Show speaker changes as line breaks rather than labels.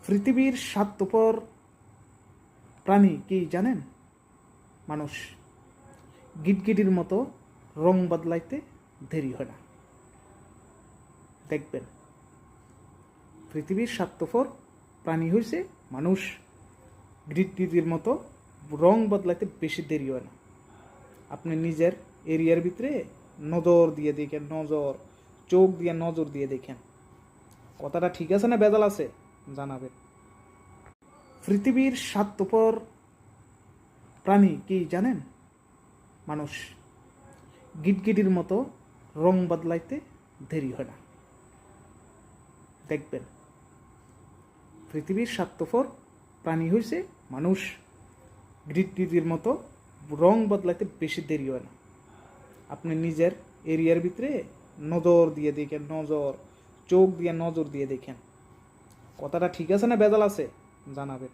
পৃথিবীর স্বার্থপর প্রাণী কি জানেন? মানুষ। গিটগিটির মতো রং বদলাইতে দেরি হয় না। দেখবেন, পৃথিবীর স্বার্থপর প্রাণী হয়েছে মানুষ। গিটগিটির মতো রং বদলাইতে বেশি দেরি হয় না। আপনি নিজের এরিয়ার ভিতরে নজর দিয়ে দেখেন, চোখ দিয়ে নজর দিয়ে দেখেন। কথাটা ঠিক আছে না বেজাল আছে? জানাবেন। পৃথিবীর স্বার্থপর প্রাণী কি জানেন? মানুষ। গিটগিটির মতো রং বদলাইতে দেরি হয় না। দেখবেন, পৃথিবীর স্বার্থপর প্রাণী হয়েছে মানুষ। গিটগিটির মতো রং বদলাইতে বেশি দেরি হয় না। আপনি নিজের এরিয়ার ভিতরে নজর দিয়ে দেখেন, চোখ দিয়ে নজর দিয়ে দেখেন। কথাটা ঠিক আছে না বেজাল আছে? জানাবেন।